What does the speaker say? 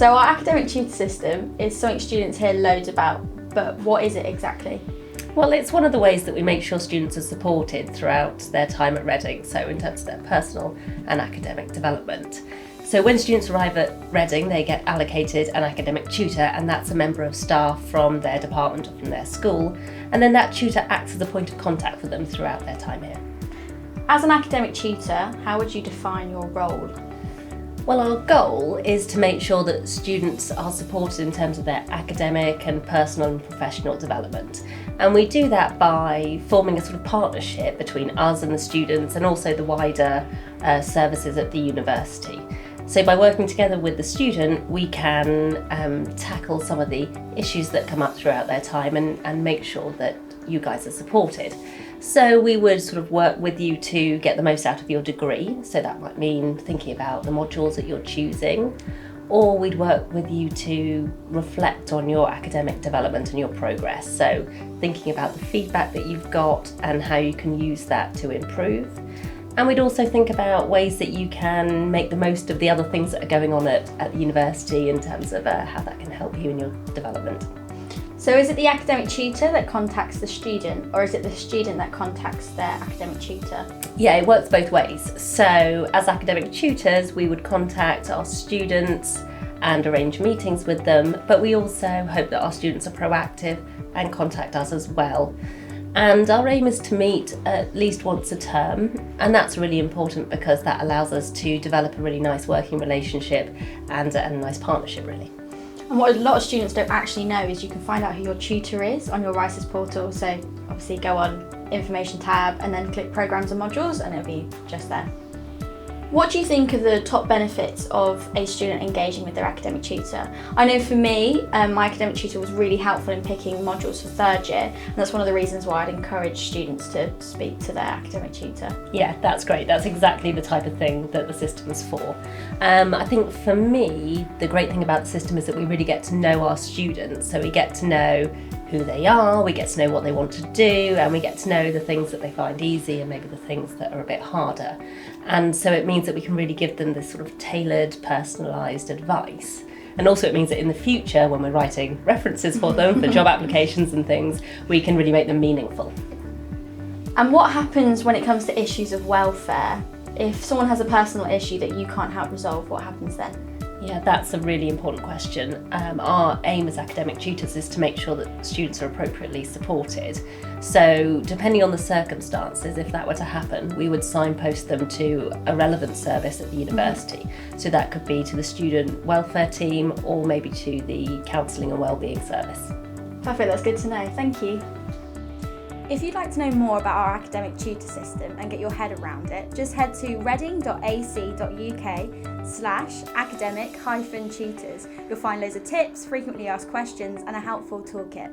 So our academic tutor system is something students hear loads about, but what is it exactly? Well, it's one of the ways that we make sure students are supported throughout their time at Reading, so in terms of their personal and academic development. So when students arrive at Reading, they get allocated an academic tutor, and that's a member of staff from their department or from their school, and then that tutor acts as a point of contact for them throughout their time here. As an academic tutor, how would you define your role? Well, our goal is to make sure that students are supported in terms of their academic and personal and professional development. And we do that by forming a sort of partnership between us and the students and also the wider services at the university. So by working together with the student, we can tackle some of the issues that come up throughout their time and make sure that you guys are supported. So we would sort of work with you to get the most out of your degree. So that might mean thinking about the modules that you're choosing, or we'd work with you to reflect on your academic development and your progress. So thinking about the feedback that you've got and how you can use that to improve. And we'd also think about ways that you can make the most of the other things that are going on at the university in terms of how that can help you in your development. So is it the academic tutor that contacts the student, or is it the student that contacts their academic tutor? Yeah, it works both ways. So as academic tutors, we would contact our students and arrange meetings with them, but we also hope that our students are proactive and contact us as well. And our aim is to meet at least once a term, and that's really important because that allows us to develop a really nice working relationship and a nice partnership, really. And what a lot of students don't actually know is you can find out who your tutor is on your Rises portal. So obviously go on Information tab and then click Programmes and Modules and it'll be just there. What do you think are the top benefits of a student engaging with their academic tutor? I know for me, my academic tutor was really helpful in picking modules for third year, and that's one of the reasons why I'd encourage students to speak to their academic tutor. Yeah, that's great. That's exactly the type of thing that the system's for. I think for me, the great thing about the system is that we really get to know our students, so we get to know who they are, we get to know what they want to do, and we get to know the things that they find easy and maybe the things that are a bit harder. And so it means that we can really give them this sort of tailored, personalised advice. And also it means that in the future, when we're writing references for them, for job applications and things, we can really make them meaningful. And what happens when it comes to issues of welfare? If someone has a personal issue that you can't help resolve, what happens then? Yeah, that's a really important question. Our aim as academic tutors is to make sure that students are appropriately supported. So depending on the circumstances, if that were to happen, we would signpost them to a relevant service at the university. So that could be to the student welfare team or maybe to the counselling and wellbeing service. Perfect, that's good to know. Thank you. If you'd like to know more about our academic tutor system and get your head around it, just head to reading.ac.uk/academic-tutors. You'll find loads of tips, frequently asked questions and a helpful toolkit.